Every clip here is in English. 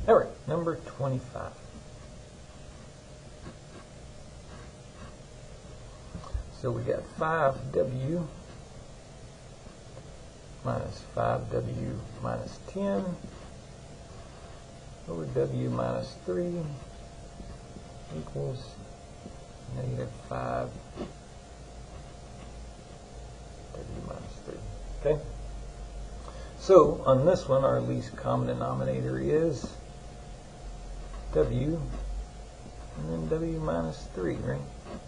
All right, number 25. So we got 5W minus 5W minus 10 over W minus 3 equals negative 5W minus 3. Okay? So on this one, our least common denominator is W and then W minus 3, right?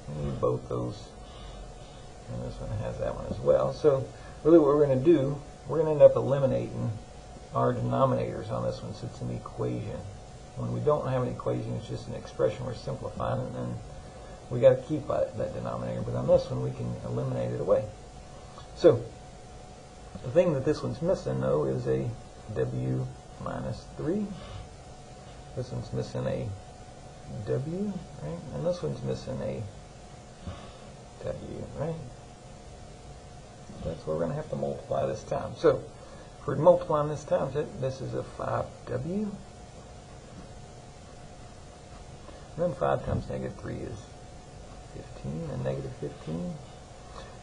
We need both those. And this one has that one as well. So really what we're going to do, we're going to end up eliminating our denominators on this one, so it's an equation. When we don't have an equation, it's just an expression we're simplifying, and then we got to keep that denominator. But on this one, we can eliminate it away. So the thing that this one's missing, though, is a W minus 3. This one's missing a W, right? And this one's missing a W, right? That's what we're going to have to multiply this time. So if we're multiplying this time, this is a 5W. And then 5 times negative 3 is 15, and negative 15.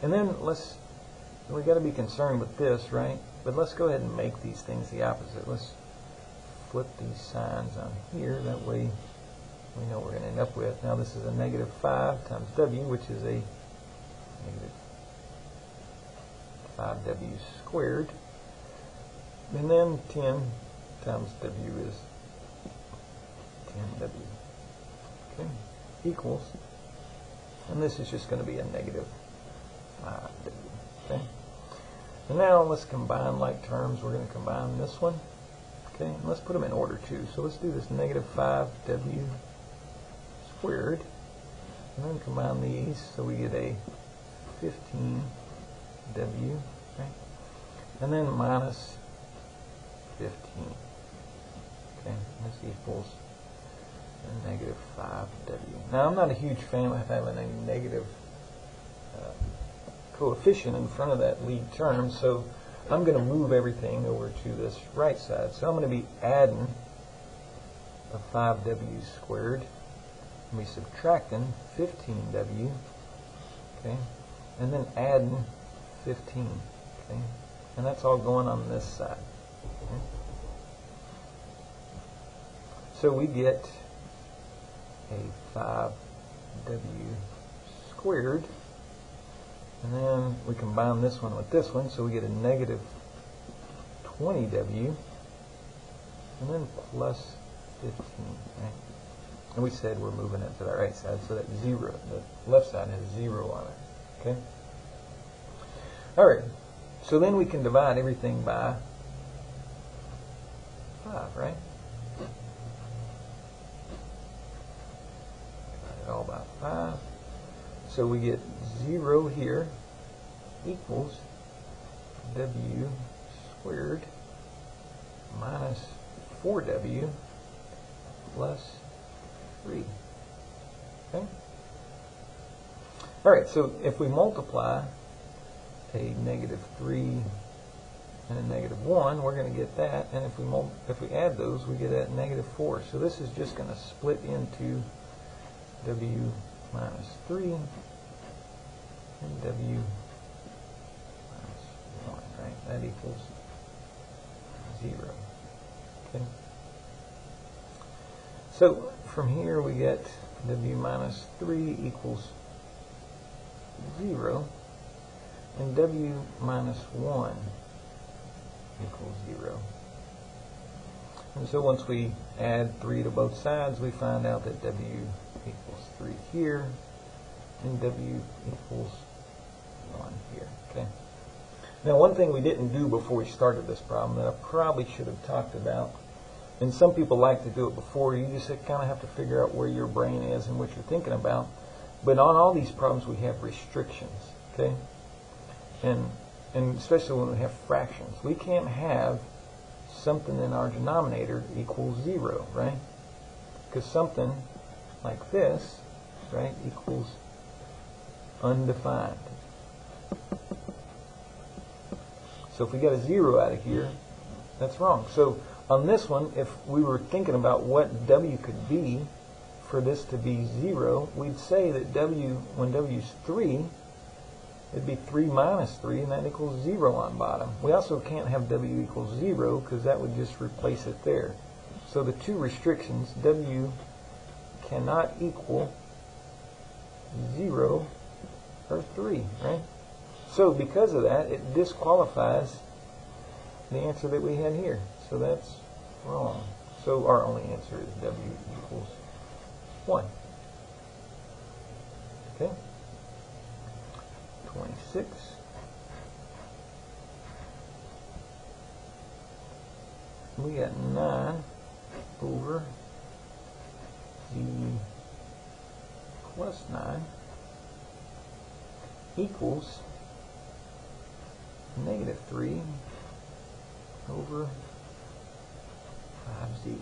And then we got to be concerned with this, right? But let's go ahead and make these things the opposite. Let's flip these signs on here. That way we know what we're going to end up with. Now this is a negative 5 times W, which is a negative 5W squared. And then 10 times W is 10W. Okay, equals, and this is just going to be a negative 5W. Okay, and now let's combine like terms. We're going to combine this one. Okay, and let's put them in order too. So let's do this negative 5W squared, and then combine these so we get a 15W, okay, and then minus 15. Okay, this equals a negative 5W. Now I'm not a huge fan of having a negative coefficient in front of that lead term, so I'm going to move everything over to this right side. So I'm going to be adding a 5W squared, and be subtracting 15W, okay, and then adding 15, okay, and that's all going on this side. Okay. So we get a 5W squared, and then we combine this one with this one, so we get a negative 20W, and then plus 15. Right? And we said we're moving it to the right side, so that 0, the left side has 0 on it. Okay. All right. So then we can divide everything by 5, right? Divide it all by 5. So we get 0 here equals W squared minus 4W plus 3. Okay? All right, so if we multiply a negative 3 and a negative 1, we're going to get that, and if we add those, we get a negative 4. So this is just going to split into W minus 3 and W minus 1, right? That equals 0. Okay. So from here we get W minus 3 equals 0, and W minus 1 equals 0. And so once we add 3 to both sides, we find out that W equals 3 here, and W equals 1 here. Okay. Now one thing we didn't do before we started this problem that I probably should have talked about, and some people like to do it before, you just kind of have to figure out where your brain is and what you're thinking about. But on all these problems we have restrictions, okay? And especially when we have fractions. We can't have something in our denominator equals 0, right? Because something like this, right, equals undefined. So if we get a 0 out of here, that's wrong. So On this one, if we were thinking about what W could be for this to be 0, we'd say that W, when W is 3, it'd be 3 minus 3, and that equals 0 on bottom. We also can't have W equals 0 because that would just replace it there. So the two restrictions, W cannot equal 0 or 3, right? So because of that, it disqualifies the answer that we had here. So that's wrong. So our only answer is W equals 1. Okay? 26. We got 9 over Z plus 9 equals negative 3 over 5Z.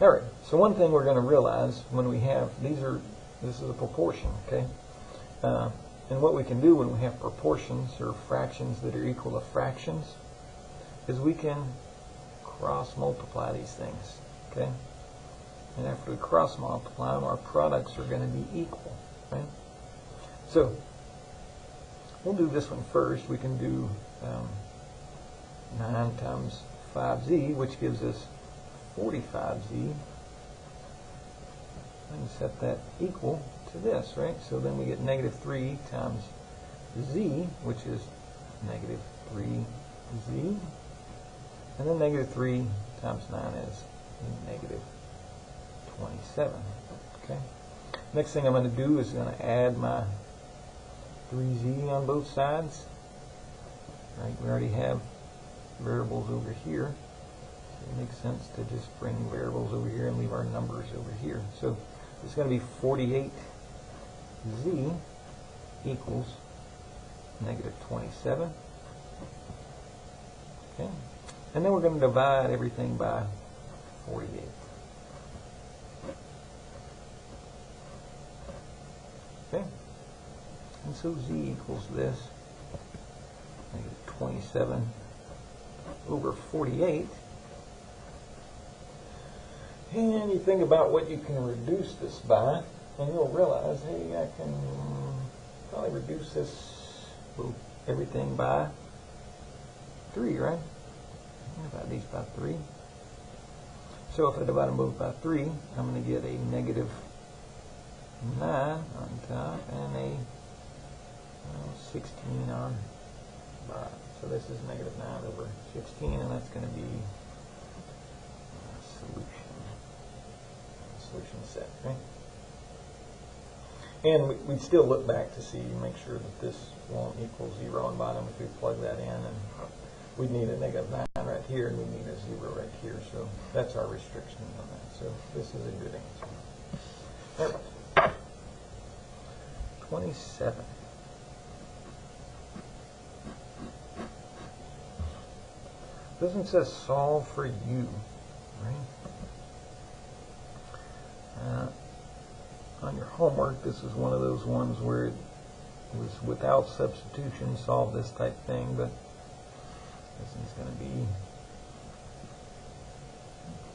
Alright, so one thing we're going to realize when we have, this is a proportion, okay? And what we can do when we have proportions or fractions that are equal to fractions is we can cross multiply these things, okay? And after we cross multiply them, our products are going to be equal, right? So we'll do this one first. We can do 9 times 5Z, which gives us 45Z. And set that equal to this, right? So then we get negative 3 times Z, which is negative 3Z. And then negative 3 times 9 is negative 27. Okay. Next thing I'm going to do is going to add my 3Z on both sides. Right, we already have variables over here. So it makes sense to just bring variables over here and leave our numbers over here. So it's going to be 48Z equals negative 27. Okay. And then we're going to divide everything by 48. Okay. And so Z equals this, negative 27 over 48. And you think about what you can reduce this by, and you'll realize, hey, I can probably reduce this, everything by 3, right? Divide these by 3. So if I divide them both by 3, I'm going to get a negative 9 on top and a 16 on bottom. So this is negative 9 over 16, and that's going to be solution set, right? And we'd still look back to see, make sure that this won't equal 0 on bottom if we plug that in, and we'd need a negative 9 right here, and we need a 0 right here. So that's our restriction on that. So this is a good answer. All right. 27. This one says solve for U, right? On your homework, this is one of those ones where it was without substitution, solve this type thing, but this is going to be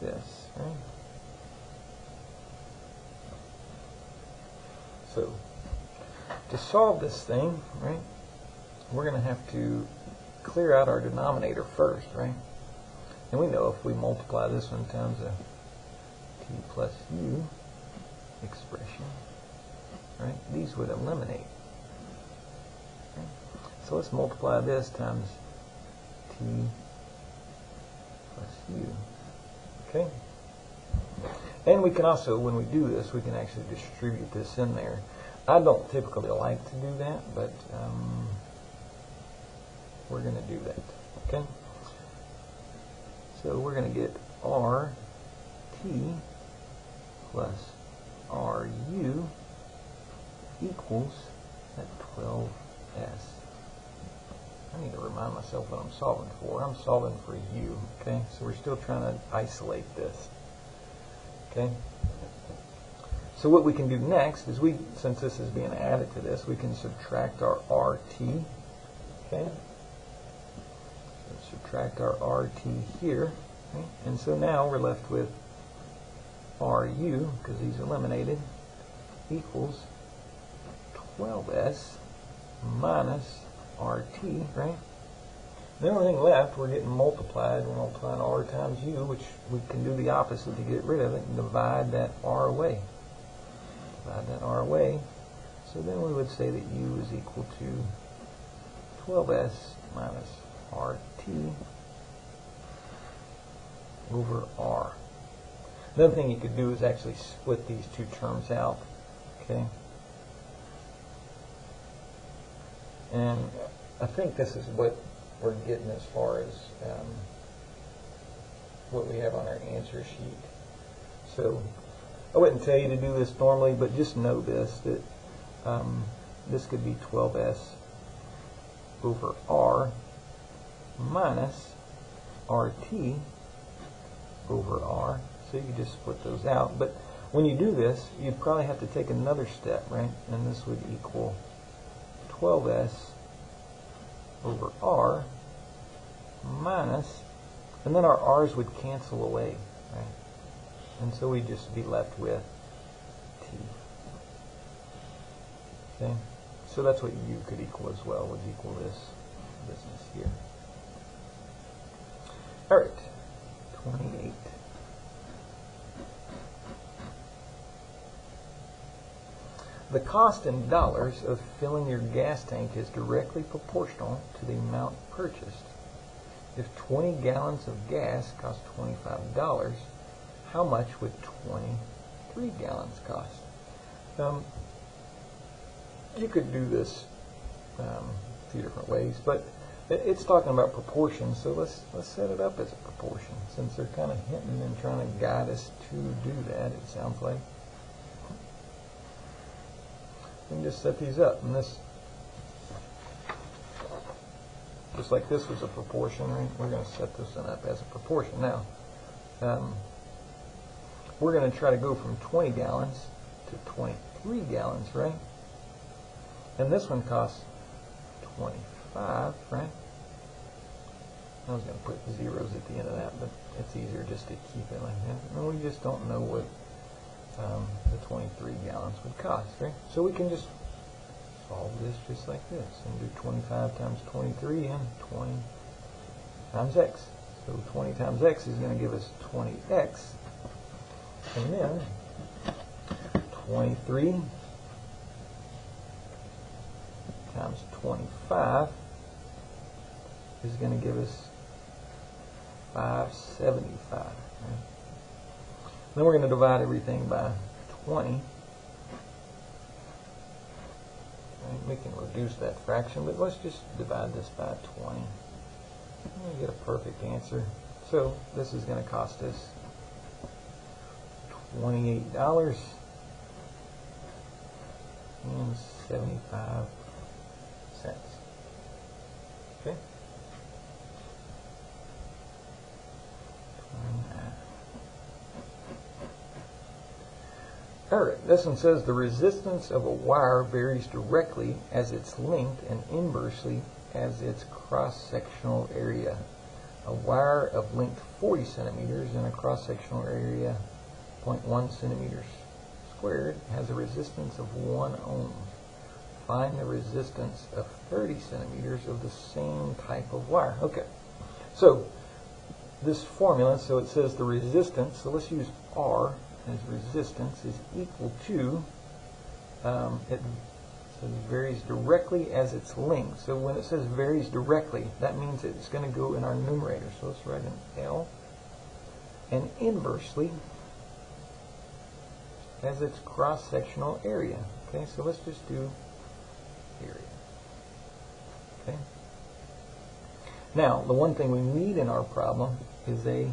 this, right? So to solve this thing, right, we're going to have to clear out our denominator first, right? And we know if we multiply this one times a t plus u expression, right, these would eliminate. Okay? So let's multiply this times t plus u. Okay? And we can also, when we do this, we can actually distribute this in there. I don't typically like to do that, but we're going to do that. Okay? So we're going to get RT plus RU equals that 12S. I need to remind myself what I'm solving for. I'm solving for U. Okay? So we're still trying to isolate this. Okay? So what we can do next is since this is being added to this, we can subtract our RT. Okay? subtract our RT here. Okay? And so now we're left with RU, because these eliminated, equals 12S minus RT, right? The only thing left, we're getting multiplied. We're multiplying R times U, which we can do the opposite to get rid of it and divide that R away. Divide that R away. So then we would say that U is equal to 12S minus RT over R. Another thing you could do is actually split these two terms out. Okay? And I think this is what we're getting as far as what we have on our answer sheet. So I wouldn't tell you to do this normally, but just know this, that this could be 12S over R minus RT over R. So you can just split those out. But when you do this, you'd probably have to take another step, right? And this would equal 12S over R minus, and then our R's would cancel away, right? And so we'd just be left with T. Okay? So that's what U could equal as well, would equal this business here. Alright, 28. The cost in dollars of filling your gas tank is directly proportional to the amount purchased. If 20 gallons of gas cost $25, how much would 23 gallons cost? You could do this a few different ways, but it's talking about proportion, so let's set it up as a proportion, since they're kind of hinting and trying to guide us to do that, it sounds like. We can just set these up, and this, just like this was a proportion, right? We're going to set this one up as a proportion. Now, we're going to try to go from 20 gallons to 23 gallons, right? And this one costs 25, right? I was going to put zeros at the end of that, but it's easier just to keep it like that. And we just don't know what the 23 gallons would cost, right? So we can just solve this just like this and do 25 times 23 and 20 times x. So 20 times x is going to give us 20x, and then 23 times 25 is going to give us 575. Right? Then we're going to divide everything by 20. Right? We can reduce that fraction, but let's just divide this by 20. And get a perfect answer. So this is going to cost us $28.75. Okay. Alright, this one says the resistance of a wire varies directly as its length and inversely as its cross-sectional area. A wire of length 40 centimeters and a cross-sectional area 0.1 centimeters squared has a resistance of 1 ohm. Find the resistance of 30 centimeters of the same type of wire. Okay, so this formula, so it says the resistance, so let's use R as resistance, is equal to, it says varies directly as its length. So when it says varies directly, that means it's going to go in our numerator. So let's write an L. And inversely as its cross-sectional area. Okay, so let's just do area. Okay. Now, the one thing we need in our problem is a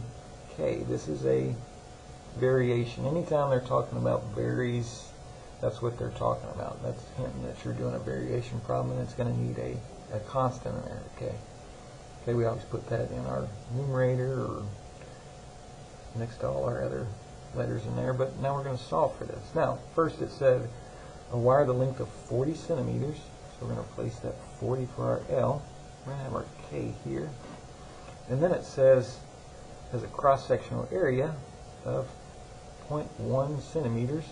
K. This is a variation. Anytime they're talking about varies, that's what they're talking about. That's hinting that you're doing a variation problem, and it's going to need a constant in there. Okay. Okay, we always put that in our numerator or next to all our other letters in there, but now we're going to solve for this. Now, first it said a wire the length of 40 centimeters, so we're going to replace that 40 for our L. We're going to have our K here. And then it says has a cross-sectional area of 0.1 centimeters,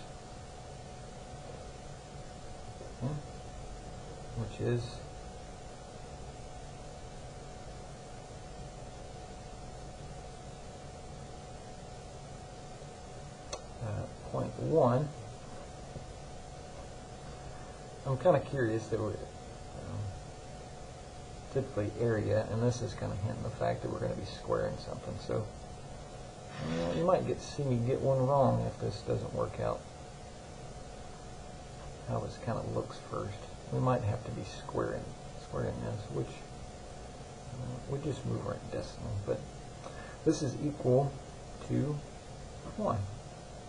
okay, which is 0.1. I'm kind of curious that we're typically area, and this is kind of hinting the fact that we're going to be squaring something. So you might see me get one wrong if this doesn't work out how this kind of looks first. We might have to be squaring this, which we just move our decimal, but this is equal to 1.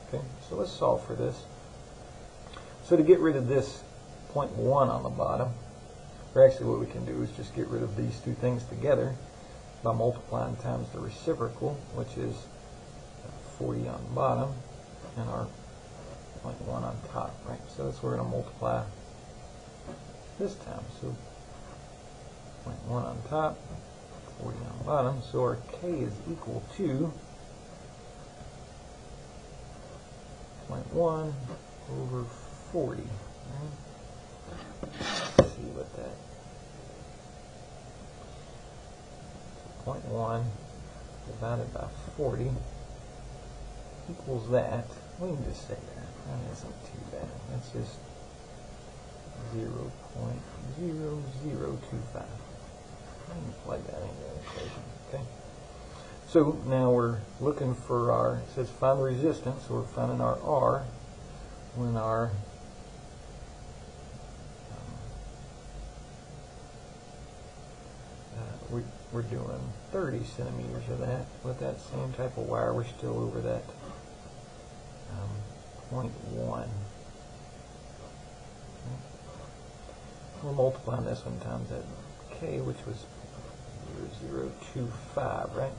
Okay, so let's solve for this. So to get rid of this 0.1 on the bottom, or actually what we can do is just get rid of these two things together by multiplying times the reciprocal, which is 40 on the bottom and our 0.1 on top, right? So that's what we're going to multiply this time. So 0.1 on top, 40 on the bottom. So our k is equal to 0.1 over 40. Right? Let's see what that 0.1 divided by 40 equals that. We can just say that. That isn't too bad. That's just 0.0025. I can plug that into the equation. Okay. So now we're looking for our, it says find the resistance, so we're finding our R when our we're doing 30 centimeters of that. With that same type of wire, we're still over that 0.1. Okay. We're multiplying this one times that K, which was 0.025, right?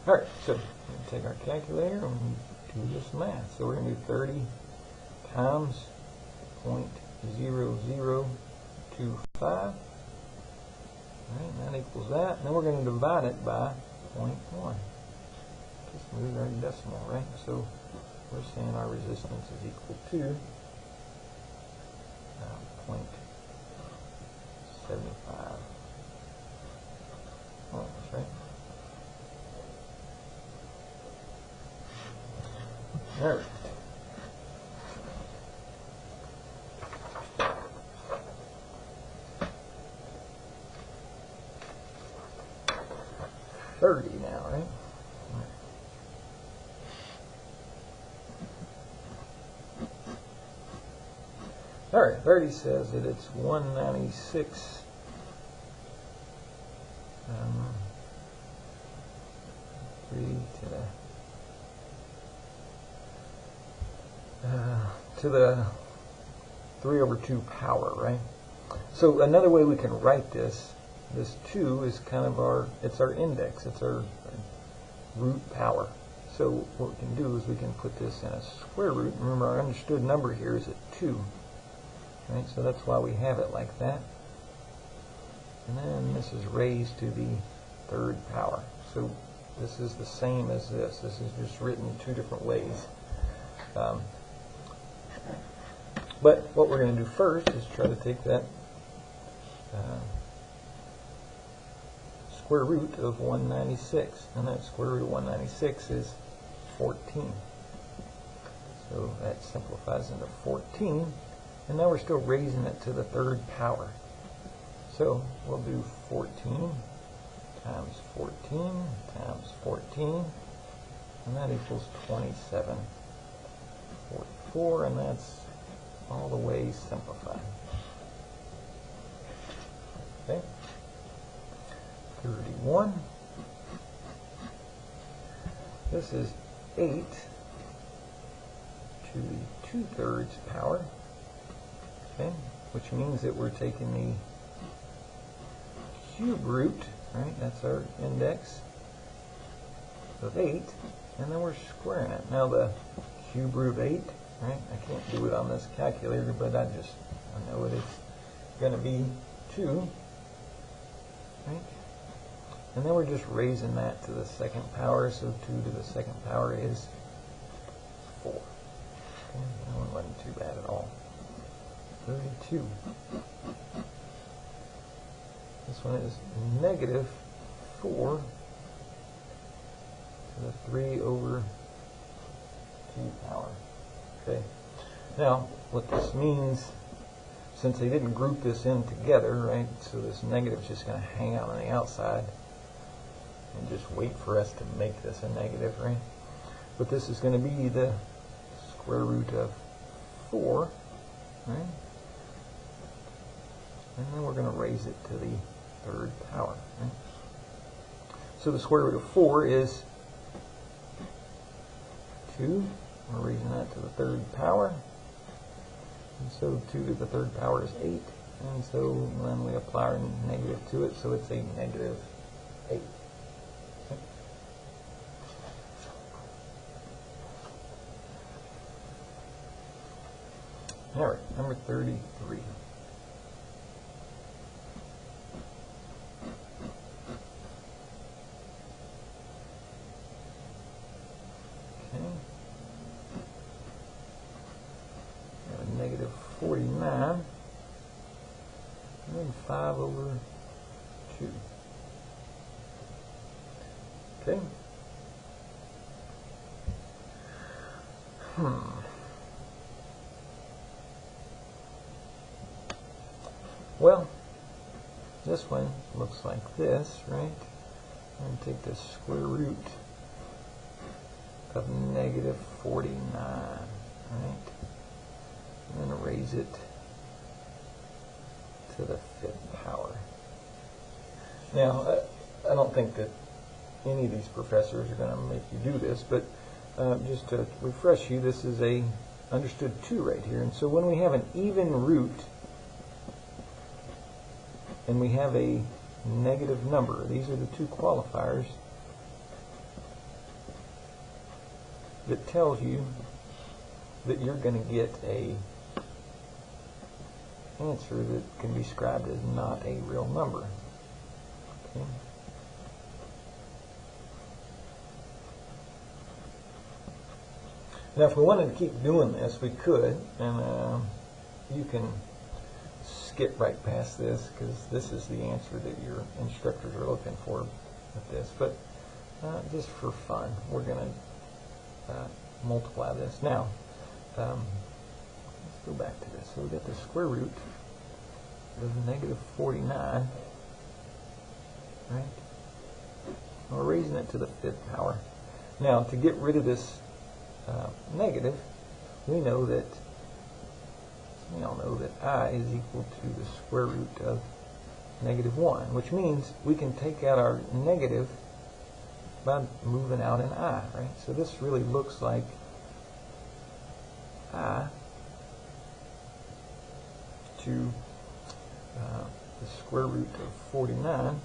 Alright, so we're going to take our calculator and do this math. So we're going to do 30 times 0.0025. Right, and that equals that. And then we're going to divide it by 0.1. Just move our decimal, right? So we're saying our resistance is equal to 0.75 ohms, right? All right. Now, right? All right, 30 says that it's 196 to the 3 over 2 power, right? So another way we can write this 2 is kind of our index, it's our root power. So what we can do is we can put this in a square root. Remember, our understood number here is at 2. Right? So that's why we have it like that. And then this is raised to the 3rd power. So this is the same as this. This is just written 2 different ways. But what we're going to do first is try to take that square root of 196, and that square root of 196 is 14. So that simplifies into 14, and now we're still raising it to the 3rd power. So we'll do 14 times 14 times 14, and that equals 2744, and that's all the way simplified. Okay. 31. This is 8 to the 2/3 power. Okay, which means that we're taking the cube root, right? That's our index of 8, and then we're squaring it. Now the cube root of 8, right? I can't do it on this calculator, but I know it is going to be 2. Right? And then we're just raising that to the second power, so 2 to the second power is 4. Okay, that one wasn't too bad at all. 32. This one is negative 4 to the 3 over 2 power. Okay. Now, what this means, since they didn't group this in together, right, so this negative is just going to hang out on the outside and just wait for us to make this a negative, right? But this is going to be the square root of 4, right? And then we're going to raise it to the third power, right? So the square root of 4 is 2. We're raising that to the third power. And so 2 to the third power is 8. And so then we apply our negative to it, so it's a negative 8. Okay. All right, number 33. Negative 49, and then 5 over 2. Okay. Well, this one looks like this, right? I'm going to take the square root of negative 49, right? And then raise it to the 5th power. Now, I don't think that any of these professors are going to make you do this, but just to refresh you, this is a understood 2 right here. And so when we have an even root and we have a negative number, these are the 2 qualifiers that tells you that you're going to get a answer that can be described as not a real number. Okay. Now, if we wanted to keep doing this, we could, and you can skip right past this because this is the answer that your instructors are looking for with this. But just for fun, we're going to multiply this. Now, let's go back to this. So we got the square root of negative 49, right? We're raising it to the 5th power. Now, to get rid of this negative, we all know that I is equal to the square root of negative 1, which means we can take out our negative by moving out an I, right? So this really looks like I to the square root of 49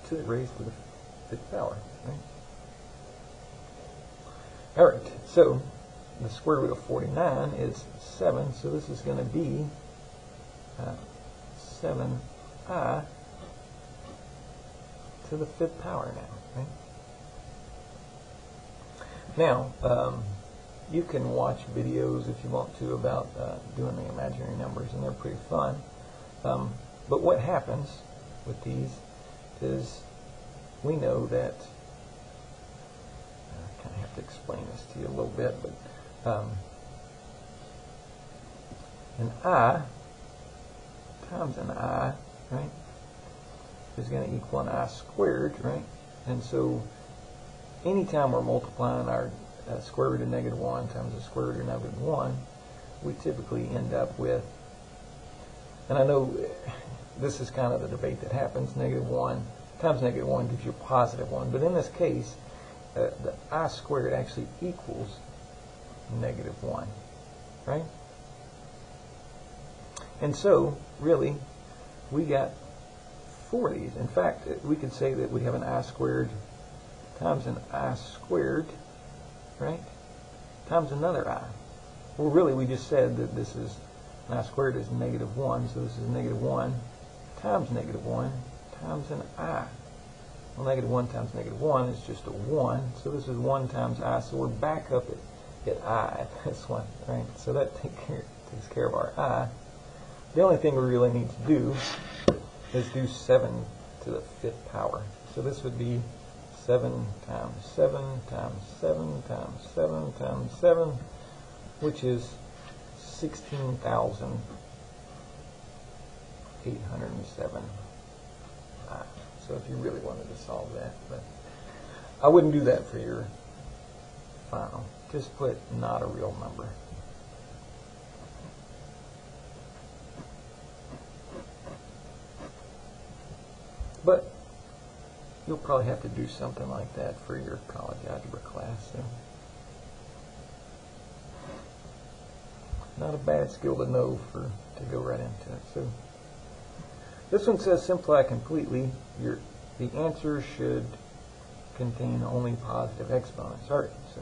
to the raised to the 5th power, right? All right, so the square root of 49 is 7, so this is going to be 7i to the 5th power now, right? Now, you can watch videos if you want to about doing the imaginary numbers, and they're pretty fun. But what happens with these is we know that, I kind of have to explain this to you a little bit, but an I times an I, right, is going to equal an I squared, right? And so anytime we're multiplying our square root of negative 1 times the square root of negative 1, we typically end up with, and I know this is kind of the debate that happens, negative 1 times negative 1 gives you a positive 1, but in this case, the I squared actually equals negative 1, right? And so, really, we got 4 of these. In fact, we could say that we have an I squared times an I squared, right, times another I. Well, really, we just said that this is, an I squared is negative 1, so this is negative 1 times negative 1 times an I. Well, negative 1 times negative 1 is just a 1, so this is 1 times I, so we're back up at I at this one, right? So that takes care of our I. The only thing we really need to do is do 7 to the 5th power. So this would be 7 times 7 times 7 times 7 times 7, which is 16,807 I. So if you really wanted to solve that, but I wouldn't do that for your final. Just put not a real number. But you'll probably have to do something like that for your college algebra class. So. Not a bad skill to know to go right into it. So this one says simplify completely. The answer should contain only positive exponents. All right, so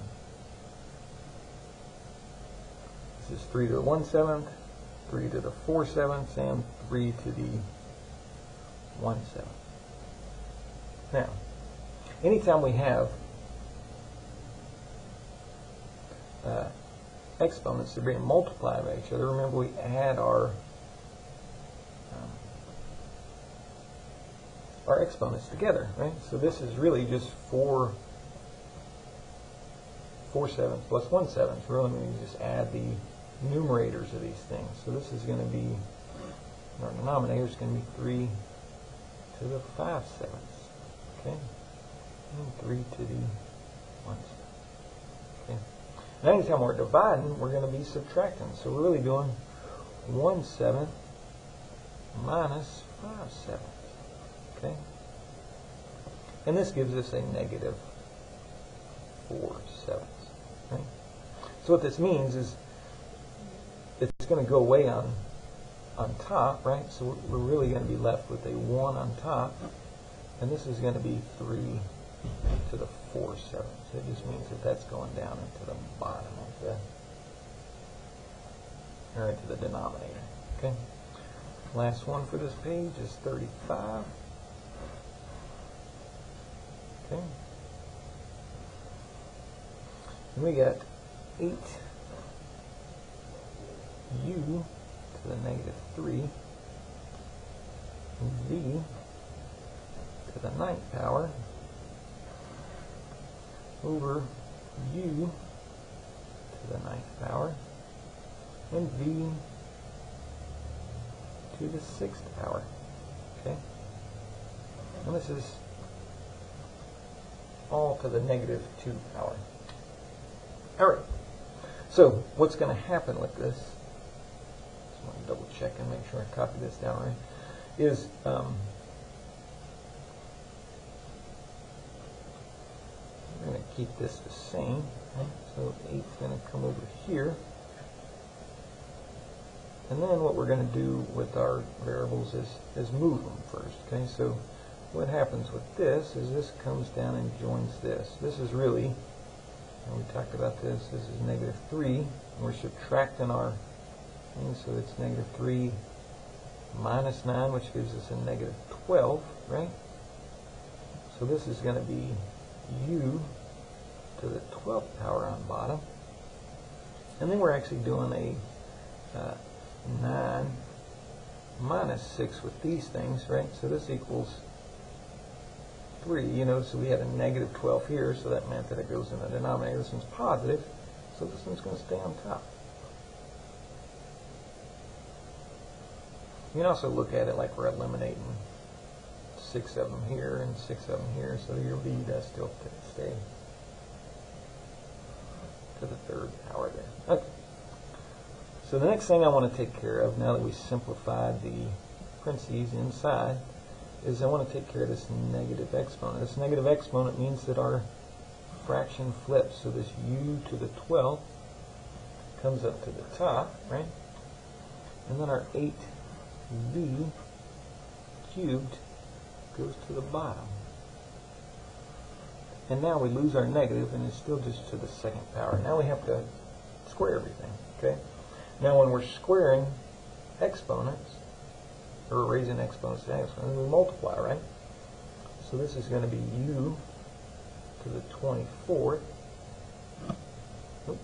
this is 3 to the 1/7, 3 to the 4/7, and 3 to the 1/7. Now, anytime we have exponents that are being multiplied by each other, remember we add our exponents together, right? So this is really just 4/7 plus 1/7. So really we just add the numerators of these things. So this is going to be, our denominator is going to be 3 to the 5/7. Okay, and 3 to the 1/7. Okay. Now anytime we're dividing, we're going to be subtracting. So we're really doing 1/7 minus 5/7. Okay, and this gives us a negative 4/7. Right? So what this means is it's going to go away on top, right? So we're really going to be left with a 1 on top. And this is going to be 3 to the 4/7. So it just means that that's going down into the bottom of or into the denominator. Okay. Last one for this page is 35. Okay. And we got 8u to the negative 3 v to the 9th power over u to the 9th power and v to the 6th power. Okay, and this is all to the negative 2 power. All right. So what's going to happen with this? Just want to double check and make sure I copy this down right. Is we're going to keep this the same. Okay? So 8 is going to come over here. And then what we're going to do with our variables is move them first. Okay, so what happens with this is this comes down and joins this. This is really, and we talked about this, this is negative 3. And we're subtracting our thing, so it's negative 3 minus 9, which gives us a negative 12, right? So this is going to be u to the 12th power on bottom. And then we're actually doing a 9 minus 6 with these things, right? So this equals 3, you know, so we had a negative 12 here, so that meant that it goes in the denominator. This one's positive, so this one's going to stay on top. You can also look at it like we're eliminating 6 of them here and 6 of them here, so your v does still stay to the 3rd power there. Okay. So the next thing I want to take care of, now that we simplified the parentheses inside, is I want to take care of this negative exponent. This negative exponent means that our fraction flips. So this u to the 12th comes up to the top, right? And then our 8v cubed goes to the bottom. And now we lose our negative, and it's still just to the 2nd power. Now we have to square everything, okay? Now when we're squaring exponents, or raising exponents to exponents, and we multiply, right? So this is going to be u to the 24th. Oop.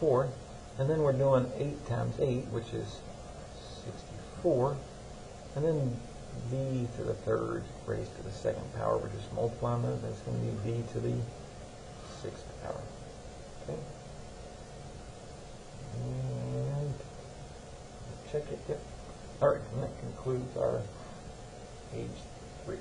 24th. And then we're doing 8 times 8, which is 64. And then b to the 3rd raised to the 2nd power. We're just multiplying those. That's going to be b to the 6th power. Okay. And check it. Yep. All right. And that concludes our page 3.